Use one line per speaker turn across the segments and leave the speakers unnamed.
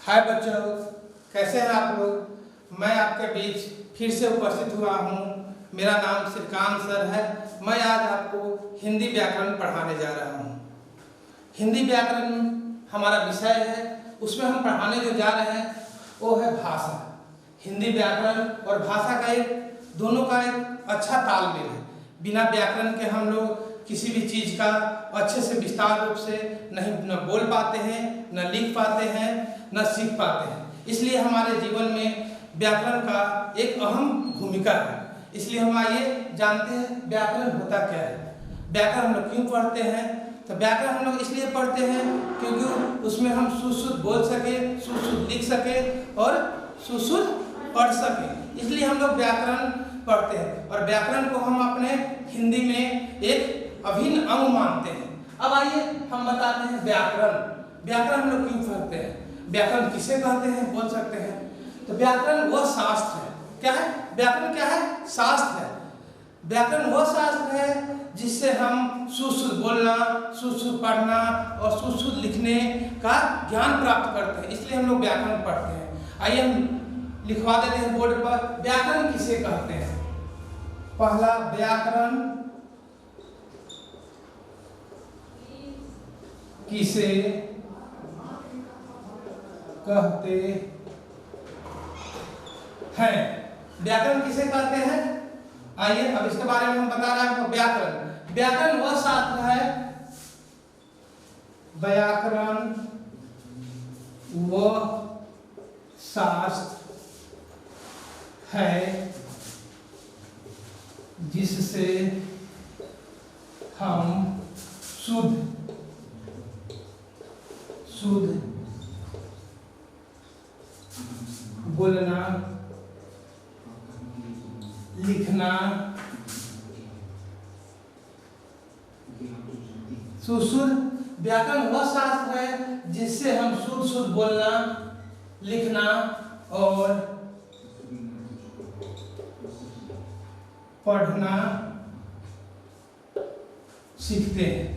हाय बच्चों, कैसे हैं आप लोग। मैं आपके बीच फिर से उपस्थित हुआ हूँ। मेरा नाम श्रीकांत सर है। मैं आज आपको हिंदी व्याकरण पढ़ाने जा रहा हूँ। हिंदी व्याकरण हमारा विषय है, उसमें हम पढ़ाने जो जा रहे हैं वो है भाषा। हिंदी व्याकरण और भाषा का दोनों का एक अच्छा तालमेल है। बिना व्याकरण के हम लोग किसी भी चीज़ का अच्छे से विस्तार रूप से न बोल पाते हैं, न लिख पाते हैं, न सीख पाते हैं। इसलिए हमारे जीवन में व्याकरण का एक अहम भूमिका है। इसलिए हम आइए जानते हैं व्याकरण होता क्या है। व्याकरण हम लोग क्यों पढ़ते हैं? तो व्याकरण हम लोग इसलिए पढ़ते हैं क्योंकि उसमें हम शुद्ध बोल सके, शुद्ध लिख सके और शुद्ध पढ़ सके। इसलिए हम लोग व्याकरण पढ़ते हैं और व्याकरण को हम अपने हिंदी में एक अभिन्न अंग मानते हैं। अब आइए हम बताते हैं व्याकरण हम लोग क्यों पढ़ते हैं, व्याकरण किसे कहते हैं, बोल सकते हैं। तो व्याकरण वह शास्त्र है। क्या है व्याकरण? क्या है? शास्त्र है। व्याकरण वह शास्त्र है जिससे हम शुद्ध बोलना, शुद्ध पढ़ना और शुद्ध लिखने का ज्ञान प्राप्त करते हैं। इसलिए हम लोग व्याकरण पढ़ते हैं। आइए हम लिखवा देते हैं बोर्ड पर, व्याकरण किसे कहते हैं। पहला, व्याकरण किसे कहते हैं। व्याकरण किसे कहते हैं? आइए अब इसके बारे में हम बता रहे हैं। व्याकरण वह शास्त्र है, व्याकरण वह शास्त्र है जिससे हम शुद्ध बोलना, लिखना, शुद्ध व्याकरण वह शास्त्र है जिससे हम शुद्ध बोलना, लिखना और पढ़ना सीखते हैं।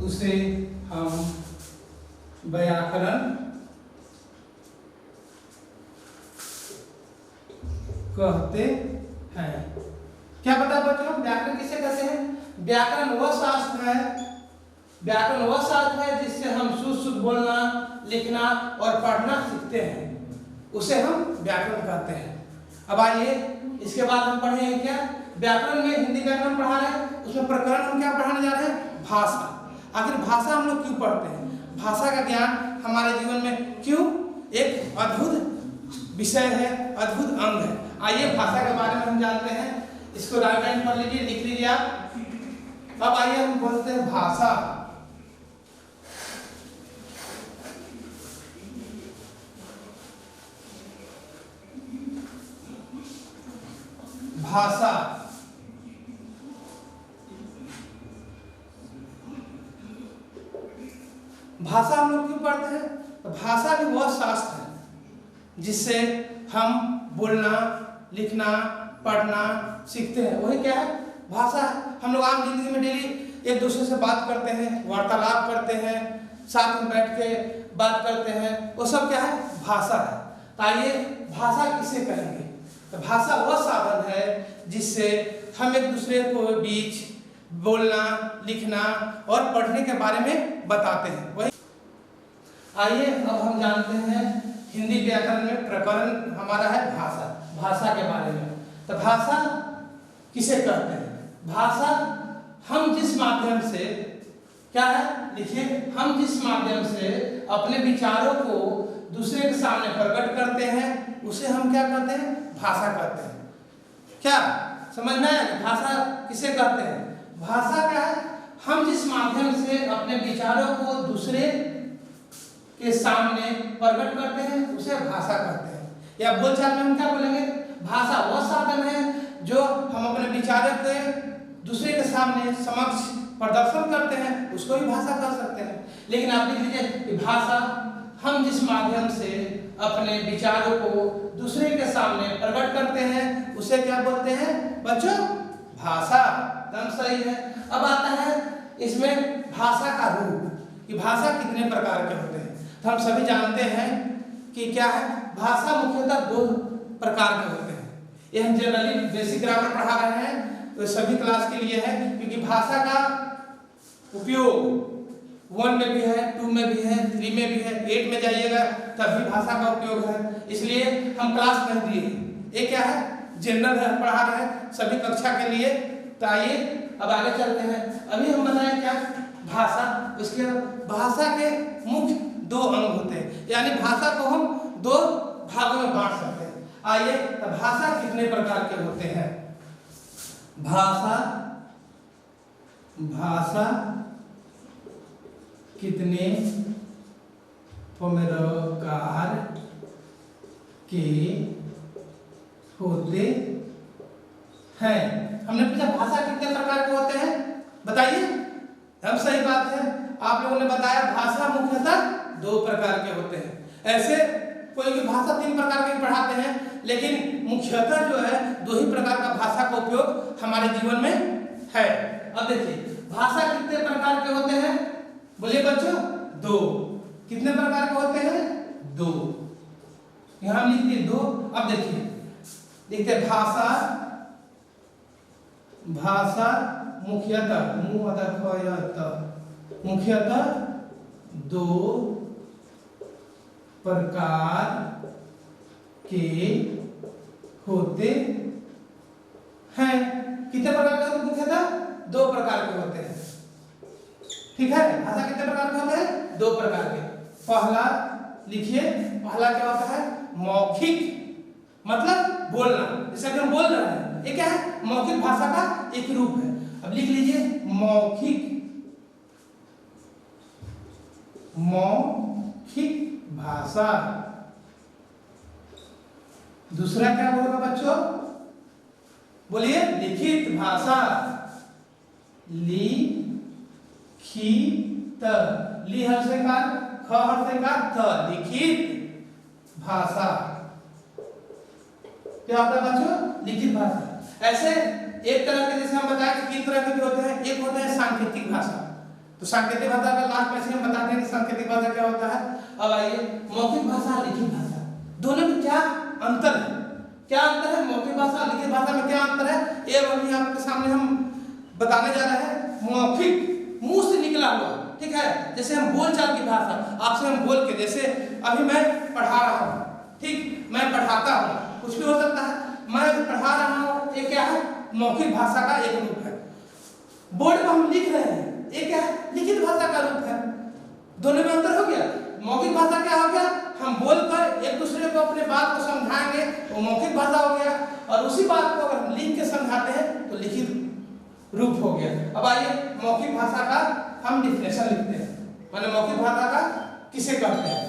उसे हम व्याकरण कहते हैं। क्या पता बच्चों व्याकरण किसे कहते हैं? व्याकरण वह शास्त्र है जिससे हम शुद्ध बोलना, लिखना और पढ़ना सीखते हैं। उसे हम व्याकरण कहते हैं। अब आइए इसके बाद हम पढ़ेंगे क्या। व्याकरण में हिंदी व्याकरण पढ़ा रहे हैं, उसमें प्रकरण हम क्या पढ़ाने जा रहे हैं? भाषा। आखिर भाषा हम लोग क्यों पढ़ते हैं? भाषा का ज्ञान हमारे जीवन में क्यों एक अद्भुत विषय है, अद्भुत अंग है। आइए भाषा के बारे में हम जानते हैं। इसको राइट हैंड पर लीजिए, लिख लीजिए आप। अब आइए हम बोलते हैं भाषा। भाषा हम लोग क्यों पढ़ते हैं? तो भाषा भी वह शास्त्र है जिससे हम बोलना, लिखना, पढ़ना सीखते हैं। वही क्या है? भाषा है। हम लोग आम जिंदगी में डेली एक दूसरे से बात करते हैं, वार्तालाप करते हैं, साथ में बैठ के बात करते हैं, वो सब क्या है? भाषा है। तो आइए भाषा किसे कहेंगे? तो भाषा वह साधन है जिससे हम एक दूसरे को बीच बोलना, लिखना और पढ़ने के बारे में बताते हैं। वही आइए अब हम जानते हैं हिंदी व्याकरण में प्रकरण हमारा है भाषा के बारे में। तो भाषा किसे कहते हैं? भाषा हम जिस माध्यम से क्या है, लिखिए, हम जिस माध्यम से अपने विचारों को दूसरे के सामने प्रकट करते हैं उसे हम क्या कहते हैं? भाषा कहते हैं। क्या समझ में आया? भाषा किसे कहते हैं? भाषा क्या है? हम जिस माध्यम से अपने विचारों को दूसरे के सामने प्रकट करते हैं उसे भाषा कहते हैं। या बोलचाल में हम क्या बोलेंगे? भाषा वह साधन है जो हम अपने विचारों के दूसरे के सामने समक्ष प्रदर्शन करते हैं, उसको भी भाषा कह सकते हैं। लेकिन आप लिख लीजिए कि भाषा हम जिस माध्यम से अपने विचारों को दूसरे के सामने प्रकट करते हैं उसे क्या बोलते हैं बच्चों? भाषा। एकदम सही है। अब आता है इसमें भाषा का रूप, कि भाषा कितने प्रकार के होते हैं। तो हम सभी जानते हैं कि क्या है, भाषा मुख्यतः दो प्रकार के होते हैं। ये हम जनरली बेसिक ग्रामर पढ़ा रहे हैं, तो सभी क्लास के लिए है, क्योंकि भाषा का उपयोग 1 में भी है, 2 में भी है, 3 में भी है, 8 में जाइएगा तब भी भाषा का उपयोग है। इसलिए हम क्लास नहीं दिए हैं। ये क्या है, जनरल है, पढ़ा रहे हैं सभी कक्षा के लिए। तो आइए अब आगे चलते हैं। अभी हम बताएं क्या, भाषा। उसके भाषा के मुख्य 2 अंग होते हैं, यानी भाषा को हम 2 भागों में बांट सकते हैं। आइए, तो भाषा कितने प्रकार के होते हैं। भाषा कितने प्रकार के होते हैं। हमने पूछा भाषा कितने प्रकार के होते हैं, बताइए। हम सही बात है, आप लोगों ने बताया भाषा मुख्यतः 2 प्रकार के होते हैं। ऐसे कोई भी भाषा 3 प्रकार की पढ़ाते हैं, लेकिन मुख्यतः जो है 2 ही प्रकार का भाषा का उपयोग हमारे जीवन में है। अब देखिए भाषा कितने प्रकार के होते हैं, बोलिए बच्चों, 2। कितने प्रकार के होते हैं, 2। यहां लिख दिए 2। अब देखिए, देखते भाषा मुख्यतः 2 प्रकार के होते हैं। कितने प्रकार के होते हैं, मुख्यतः 2 प्रकार के होते हैं। ठीक है, भाषा कितने प्रकार के होते हैं, 2 प्रकार के। पहला लिखिए, पहला क्या होता है, मौखिक, मतलब बोलना, जैसे कि हम बोल रहे हैं, ये क्या है, मौखिक भाषा का एक रूप है। अब लिख लीजिए मौखिक भाषा। दूसरा क्या होगा बच्चों, बोलिए, लिखित भाषा। लिखित, ली हर्ष से कार, ख हर्ष से कार, थ, लिखित भाषा। क्या होता है बच्चों, लिखित भाषा। ऐसे एक तरह के, जैसे हम बताया कि 3 तरह के भी होते हैं। एक होता है सांकेतिक भाषा। तो सांकेतिक भाषा का लास्ट में हम बताते हैं कि सांकेतिक भाषा क्या होता है। अब आइए, मौखिक भाषा, लिखित भाषा, दोनों में क्या अंतर है, क्या अंतर है, मौखिक भाषा और लिखित भाषा में क्या अंतर है, ये अभी आपके सामने हम बताने जा रहे हैं। मौखिक, मुंह से निकला हुआ, ठीक है, जैसे हम बोलचाल की भाषा, आपसे हम बोल के, जैसे अभी मैं पढ़ा रहा हूँ, ठीक, मैं पढ़ाता हूँ, कुछ भी हो सकता है, मैं पढ़ा रहा हूँ, ये क्या है, मौखिक भाषा का एक रूप है। बोर्ड पर हम लिख रहे हैं, ये क्या है, लिखित भाषा का रूप है। दोनों में अंतर हो गया। मौखिक भाषा क्या हो गया, हम बोलकर एक दूसरे को अपने बात को समझाएंगे, वो मौखिक भाषा हो गया। और उसी बात को अगर हम लिख के समझाते हैं तो लिखित रूप हो गया। अब आइए, मौखिक भाषा का हम डिफिनेशन लिखते हैं, माने मौखिक भाषा का किसे कहते हैं।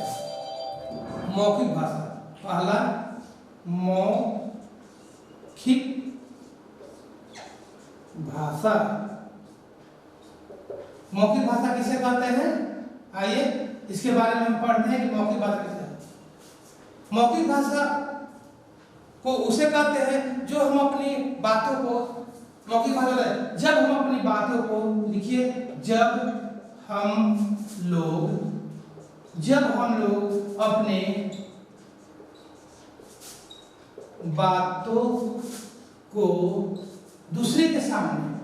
मौखिक भाषा, पहला मौखिक भाषा। मौखिक भाषा किसे कहते हैं, आइए इसके बारे में हम पढ़ते हैं कि मौखिक भाषा किसे कहते हैं। मौखिक भाषा को उसे कहते हैं जो हम अपनी बातों को, मौखिक भाषा जब हम अपनी बातों को, लिखिए, जब हम लोग अपने बातों को दूसरे के सामने,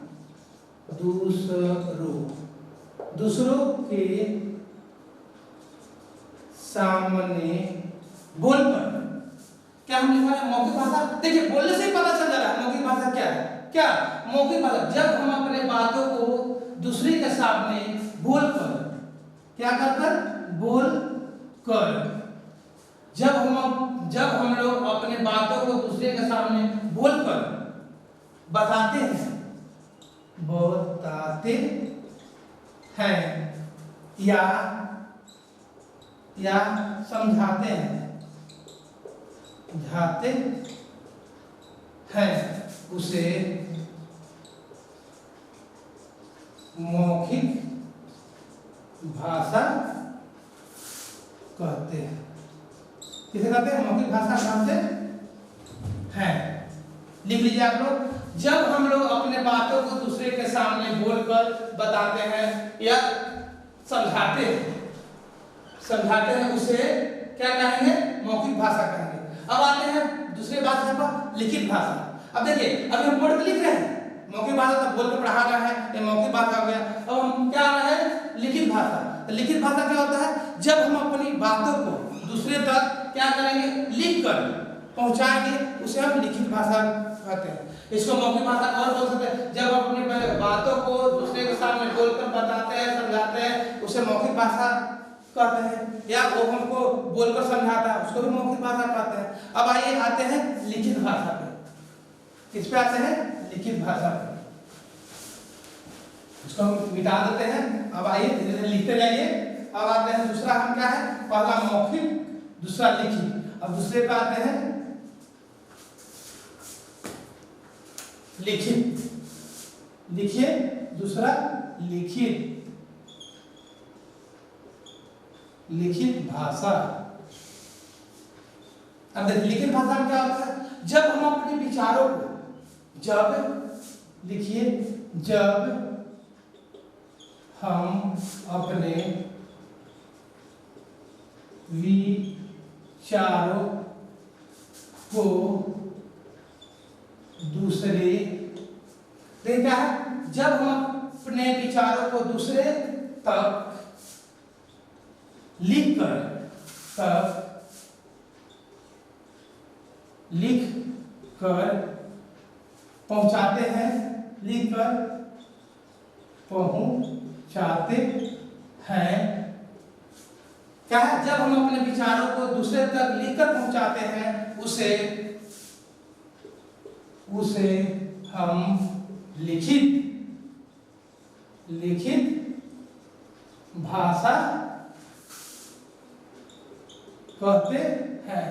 दूसरों के सामने बोलकर, क्या हम लिखा है मौखिक भाषा। देखिए, बोलने से ही पता चल जा रहा है मौखिक भाषा क्या है। क्या मौखिक भाषा, जब हम अपने बातों को दूसरे के सामने बोलकर, क्या कर, बोल कर, जब हम लोग अपने बातों को दूसरे के सामने बोलकर बताते हैं या समझाते हैं, उसे मौखिक भाषा कहते हैं। किसे कहते हैं, मौखिक भाषा कहते हैं। लिख लीजिए आप लोग, जब हम लोग अपने बातों को दूसरे के सामने बोलकर बताते हैं या समझाते हैं उसे क्या कहेंगे? मौखिक भाषा कहेंगे। अब आते हैं दूसरी भाषा पर, लिखित भाषा। अब देखिए, अभी हम बोर्ड पे लिख रहे हैं, मौखिक भाषा तो बोल के पढ़ा रहा है, ये मौखिक भाषा हो गया। अब हम क्या आ रहा है? लिखित भाषा। तो लिखित भाषा क्या होता है? जब हम अपनी बातों को दूसरे तक क्या करेंगे? लिख कर पहुंचाएंगे, उसे हम लिखित भाषा कहते हैं। इसको मौखिक भाषा और बोल सकते हैं। जब हम अपनी बातों को दूसरे के सामने बोलकर बताते हैं, समझाते हैं, उसे मौखिक भाषा कहते हैं। या वो हमको बोलकर समझाता है, उसको भी मौखिक भाषा कहते हैं। अब आइए आते हैं लिखित भाषा पे। किस पे आते हैं? लिखित भाषा पे। इसको हम मिटा देते हैं। अब आइए धीरे धीरे लिखते जाइए। अब आते हैं दूसरा, हम क्या है? पहला मौखिक, दूसरा लिखित। अब दूसरे पे आते हैं लिखित। लिखिए, दूसरा लिखित। लिखित भाषा। अब देखिए लिखित भाषा में क्या होता है? जब हम अपने विचारों को, लिखिए, जब हम अपने विचारों को दूसरे, देखा है, जब हम अपने विचारों को दूसरे तक लिख कर पहुंचाते हैं, लिख कर पहुंचाते हैं। क्या है? जब हम अपने विचारों को दूसरे तक लिखकर पहुंचाते हैं, उसे हम लिखित भाषा कहते हैं।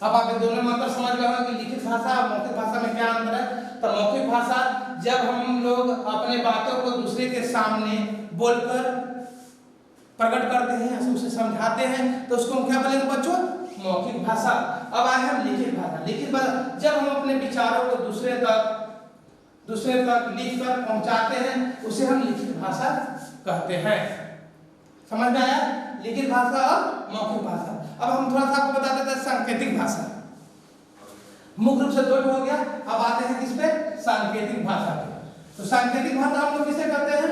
अब आप दोनों में अंतर समझ गए कि लिखित भाषा और मौखिक भाषा में क्या अंतर है। तो मौखिक भाषा, जब हम लोग अपने बातों को दूसरे के सामने बोलकर प्रकट करते हैं, उसे समझाते हैं, तो उसको हम क्या बोलेंगे बच्चों? मौखिक भाषा। अब आए हम लिखित भाषा। लिखित भाषा, जब हम अपने विचारों को दूसरे तक लिखकर पहुंचाते हैं, उसे हम लिखित भाषा कहते हैं। समझ में आया? लिखित भाषा और मौखिक भाषा। अब हम थोड़ा सा आपको बता देते हैं सांकेतिक भाषा। मुख्य रूप से दो हो गया। अब आते हैं किस पे? सांकेतिक भाषा पे। तो सांकेतिक भाषा हम लोग किसे कहते हैं?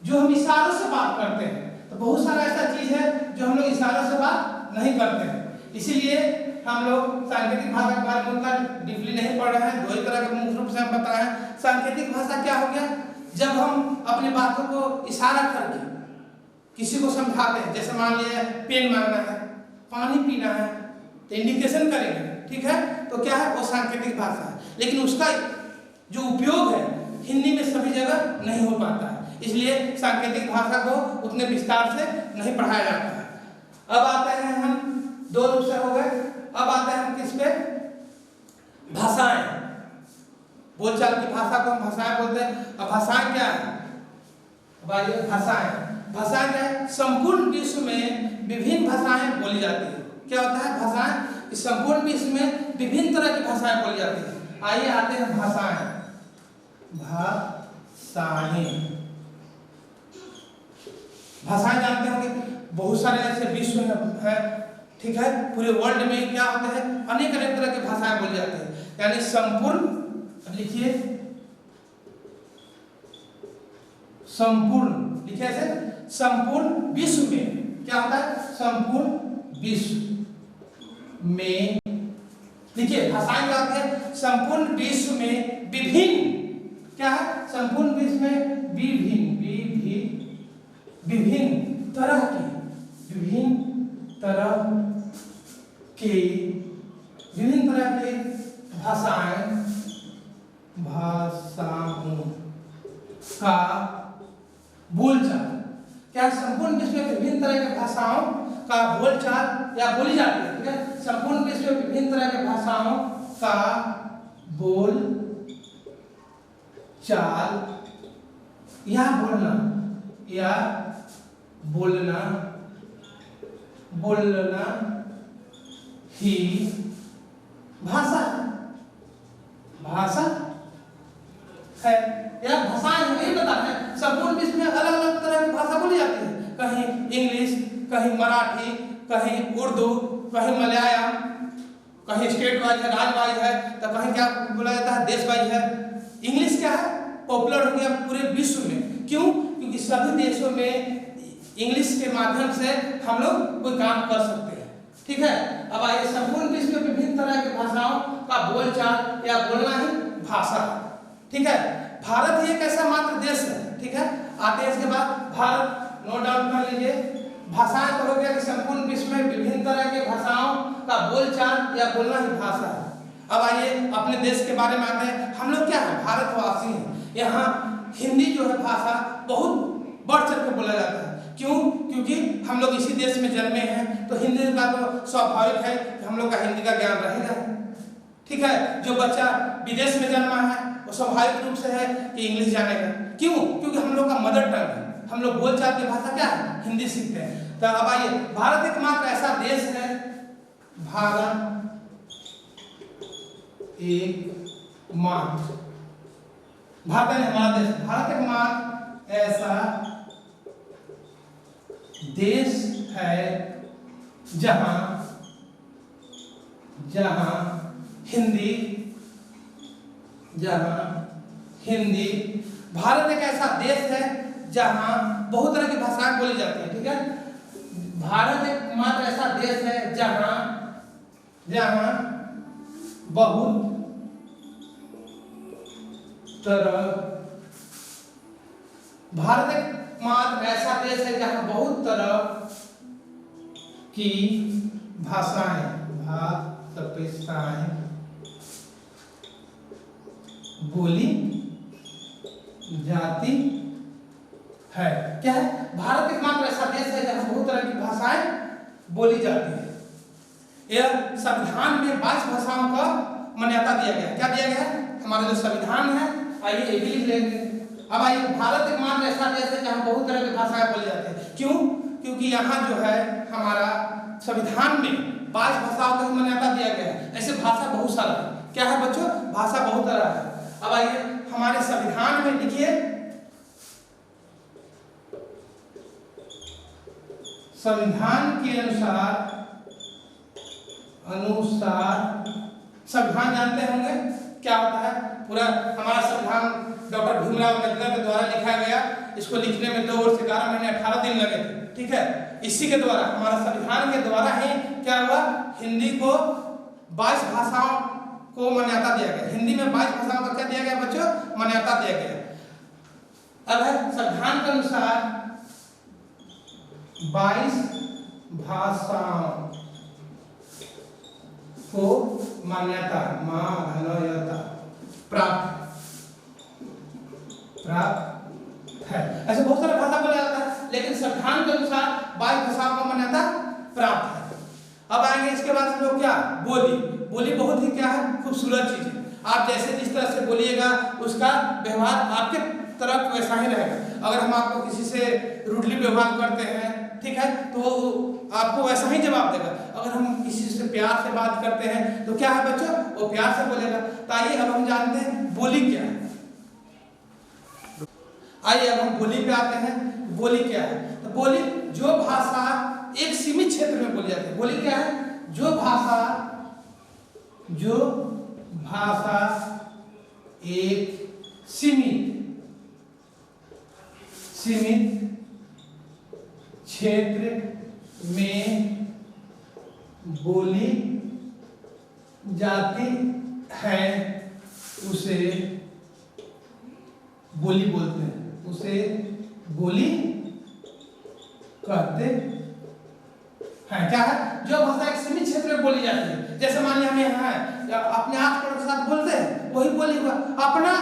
जो हम इशारों से बात करते हैं। तो बहुत सारा ऐसा चीज है जो हम लोग इशारों से बात नहीं करते हैं, इसीलिए हम लोग सांकेतिक भाषा के बारे में उतना डीपली नहीं पढ़ रहे हैं। दो ही तरह के मुख्य रूप से हम बताए हैं। सांकेतिक भाषा क्या हो गया? जब हम अपनी बातों को इशारा करके किसी को समझाते हैं, जैसे मान लिया पेन मांगना है, पानी पीना है, तो इंडिकेशन करेंगे, ठीक है? तो क्या है? वो सांकेतिक भाषा है। लेकिन उसका जो उपयोग है हिंदी में सभी जगह नहीं हो पाता है, इसलिए सांकेतिक भाषा को उतने विस्तार से नहीं पढ़ाया जाता है। अब आते हैं हम, दो रूप से हो गए। अब आते हैं हम किस पे? भाषाएं। बोलचाल की भाषा को हम भाषाएं बोलते हैं। अब भाषाएं क्या है? भाषाएं क्या है? संपूर्ण विश्व में विभिन्न भाषाएं बोली जाती है। क्या होता है? भाषाएं। इस संपूर्ण विश्व में विभिन्न तरह की भाषाएं बोली जाती है। आइए आते हैं भाषाएं। भाषाएं जानते होंगे, बहुत सारे ऐसे विश्व है, ठीक है? पूरे वर्ल्ड में क्या होता है? अनेक तरह की भाषाएं बोली जाती है। यानी संपूर्ण, लिखिए, संपूर्ण, लिखिए ऐसे, संपूर्ण विश्व में क्या होता है? संपूर्ण विश्व में, लिखिए, भाषाएं क्या होती है? संपूर्ण विश्व में विभिन्न, क्या है? संपूर्ण विश्व में विभिन्न तरह के भाषाओं का बोलचाल। क्या संपूर्ण विश्व में विभिन्न तरह के भाषाओं का बोलचाल या बोली जाती है, ठीक है? संपूर्ण विश्व में विभिन्न तरह के भाषाओं का बोल चाल या बोलना ही भाषा है, यह भाषाएं नहीं बता है। संपूर्ण विश्व में अलग अलग तरह की भाषा बोली जाती है, कहीं इंग्लिश, कहीं मराठी, कहीं उर्दू, कहीं मलयालम, कहीं स्टेट वाइज है, राज्य वाइज है, तो कहीं क्या बोला जाता है, देश वाइज है। इंग्लिश क्या है, पॉपुलर हो गया पूरे विश्व में। क्यों? क्योंकि सभी देशों में इंग्लिश के माध्यम से हम लोग कोई काम कर सकते हैं। ठीक है, अब आइए, संपूर्ण विश्व में विभिन्न तरह की भाषाओं का बोलचाल या बोलना ही भाषा। ठीक है, भारत ही एक ऐसा मात्र देश है। ठीक है, आते हैं इसके बाद भारत, नोट डाउन कर लीजिए। भाषाएं तो हो गया कि संपूर्ण विश्व में विभिन्न तरह की भाषाओं का बोलचाल या बोलना ही भाषा है। अब आइए अपने देश के बारे में आते हैं। हम लोग क्या है, भारतवासी हैं। यहाँ हिंदी जो है भाषा बहुत बढ़ चढ़ के बोला जाता है। क्यों? क्योंकि हम लोग इसी देश में जन्मे हैं, तो हिंदी का तो स्वाभाविक है कि हम लोग का हिंदी का ज्ञान रहेगा। ठीक है, जो बच्चा विदेश में जन्मा है वो स्वाभाविक रूप से है कि इंग्लिश जानेगा। क्यों? क्योंकि हम लोग का मदर टंग है, हम लोग बोलचाल की भाषा क्या है, हिंदी सीखते हैं। तो अब आइए, भारत एकमात्र ऐसा देश है, भारत एकमात्र, भारत है हमारा देश, भारत एकमात्र ऐसा देश है जहां हिंदी, भारत एक ऐसा देश है जहां बहुत तरह की भाषाएं बोली जाती है। ठीक है, भारत एकमात्र ऐसा देश है जहां बहुत तरह, भारत एकमात्र ऐसा देश है जहां बहुत तरह की भाषाएं बोली जाती है। क्या है, भारत एकमात्र ऐसा देश है जहां बहुत तरह की भाषाएं बोली जाती है। यह संविधान में 22 भाषाओं का मान्यता दिया गया है। क्या दिया गया है, हमारा जो संविधान है, आइए ये भी लिख लेंगे। अब आइए, भारत एकमात्र ऐसा देश है जहां बहुत तरह की भाषाएं बोली जाती है। क्यों? क्योंकि यहाँ जो है हमारा संविधान में 22 भाषाओं को मान्यता दिया गया है। ऐसे भाषा बहुत सारा है। क्या है बच्चों, भाषा बहुत तरह है। अब आइए, हमारे संविधान में लिखिए, संविधान के अनुसार संविधान जानते होंगे क्या होता है। पूरा हमारा संविधान डॉक्टर भीमराव अम्बेडकर के द्वारा लिखा गया। इसको लिखने में 2 वर्ष 11 महीने 18 दिन लगे थे। ठीक है, इसी के द्वारा, हमारा संविधान के द्वारा ही क्या हुआ, हिंदी को 22 भाषाओं को मान्यता दिया गया। हिंदी में 22 भाषाओं का क्या दिया गया बच्चों, मान्यता दिया गया। अब है, संविधान के अनुसार 22 भाषाओं को मान्यता प्राप्त है। ऐसे बहुत सारे भाषा बोला जाता है, लेकिन संविधान के अनुसार 22 भाषाओं को मान्यता प्राप्त है। अब आएंगे इसके बाद हम लोग क्या, बोली बहुत ही क्या है, खूबसूरत चीज है। आप जैसे जिस तरह से बोलिएगा उसका व्यवहार आपके तरफ वैसा ही रहेगा। अगर हम आपको किसी से रूडली व्यवहार करते हैं, ठीक है, तो आपको वैसा ही जवाब देगा। अगर हम किसी से प्यार से बात करते हैं तो क्या है बच्चों, वो प्यार से बोलेगा। तो आइए अब हम जानते हैं बोली क्या है। आइए अब हम बोली पे आते हैं। बोली क्या है, तो बोली जो भाषा एक सीमित क्षेत्र में बोली जाती है। बोली क्या है, जो भाषा एक सीमित क्षेत्र में बोली जाती है उसे बोली बोलते हैं, उसे बोली कहते हैं। क्या है, जो भाषा एक सीमित क्षेत्र में बोली जाती है। जैसे मान लिया हम यहाँ है, अपने आस पड़ोस के साथ बोलते हैं, वही बोली हुआ। अपना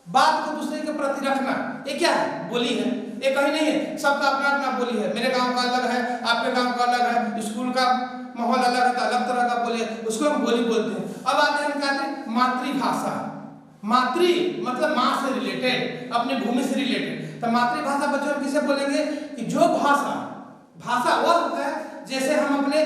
बात को दूसरे के प्रति रखना, ये क्या है, बोली है। ये कहीं नहीं है, सबका अपना अपना बोली है। मेरे गांव का अलग है, आपके गांव का अलग है, स्कूल का माहौल अलग है, तो अलग तरह का बोली है, उसको हम बोली बोलते हैं। अब आते हैं कहते हैं मातृभाषा। मातृ मतलब माँ से रिलेटेड, अपनी भूमि से रिलेटेड। तो मातृभाषा बच्चों हम किसे बोलेंगे कि जो भाषा वह होता है जैसे हम अपने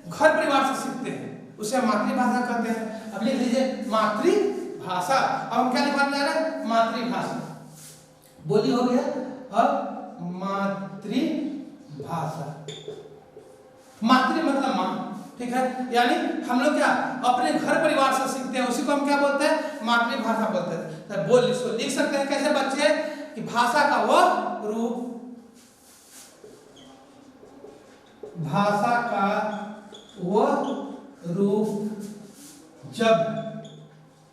घर परिवार से सीखते हैं, उसे मातृभाषा कहते हैं। अब लिख लीजिए मातृभाषा। भाषा। अब हम क्या लिखवाने जा रहे हैं? मातृभाषा। बोली हो गया। अब मातृभाषा, मातृ मतलब माँ, ठीक है। यानी हम लोग क्या अपने घर परिवार से सीखते हैं, उसी को हम क्या बोलते हैं? मातृभाषा बोलते हैं। तो बोल इसको लिख सकते हैं कैसे बच्चे कि भाषा का वह रूप, भाषा का वह रूप जब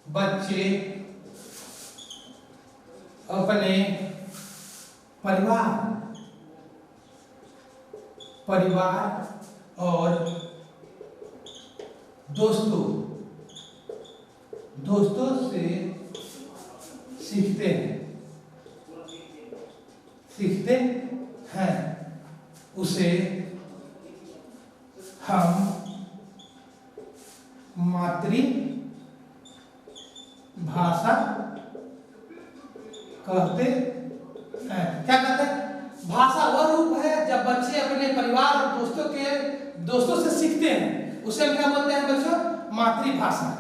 बच्चे अपने परिवार और दोस्तों से सीखते हैं, उसे हम मातृभाषा कहते हैं। क्या कहते हैं? भाषा वह रूप है जब बच्चे अपने परिवार और दोस्तों से सीखते हैं, उसे हम क्या बोलते हैं बच्चों? मातृभाषा।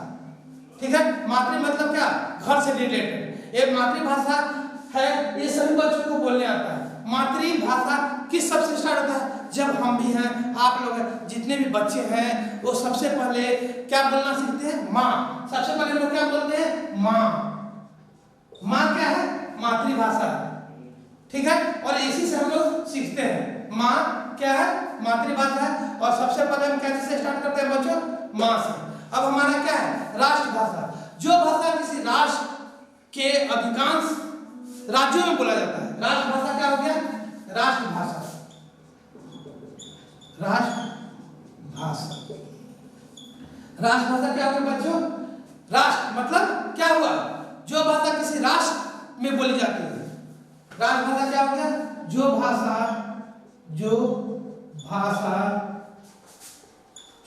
ठीक है। मातृ मतलब क्या? घर से रिलेटेड। ये मातृभाषा है, ये सभी बच्चों को बोलने आता है। मातृभाषा किस शब्द से स्टार्ट होता है? जब हम भी हैं, आप लोग हैं, जितने भी बच्चे हैं, वो सबसे पहले क्या बोलना सीखते हैं? माँ। सबसे पहले लोग क्या बोलते हैं? माँ। माँ क्या है? मातृभाषा। ठीक है। और इसी से हम लोग सीखते हैं। माँ क्या है? मातृभाषा है। और सबसे पहले हम कैसे से स्टार्ट करते हैं बच्चों? माँ से। अब हमारा क्या है? राष्ट्रभाषा। जो भाषा किसी राष्ट्र के अधिकांश राज्यों में बोला जाता है, राष्ट्रभाषा क्या हो गया? राष्ट्रभाषा। राष्ट्रभाषा क्या हो गया बच्चों? राष्ट्र मतलब क्या हुआ? जो भाषा किसी राष्ट्र में बोली जाती है। राष्ट्रभाषा क्या हो गया? जो भाषा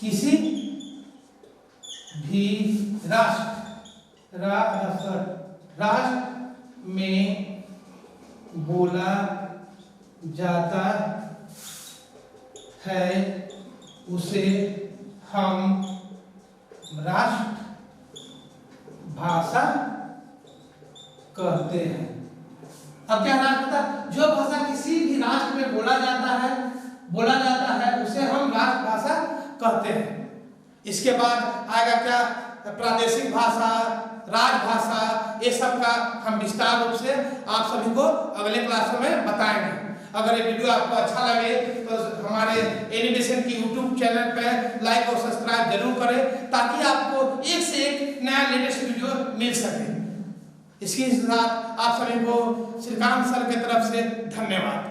किसी भी राष्ट्र में बोला जाता है, उसे हम राष्ट्रभाषा कहते हैं। अब क्या राष्ट्रभाषा? जो भाषा किसी भी राष्ट्र में बोला जाता है, उसे हम राष्ट्रभाषा कहते हैं। इसके बाद आएगा क्या? प्रादेशिक भाषा, राजभाषा, ये सब का हम विस्तार रूप से आप सभी को अगले क्लास में बताएंगे। अगर ये वीडियो आपको अच्छा लगे तो हमारे एनिमेशन की यूट्यूब चैनल पे लाइक और सब्सक्राइब जरूर करें, ताकि आपको एक से एक नया लेटेस्ट वीडियो मिल सके। इसके साथ आप सभी को श्रीकांत सर की तरफ से धन्यवाद।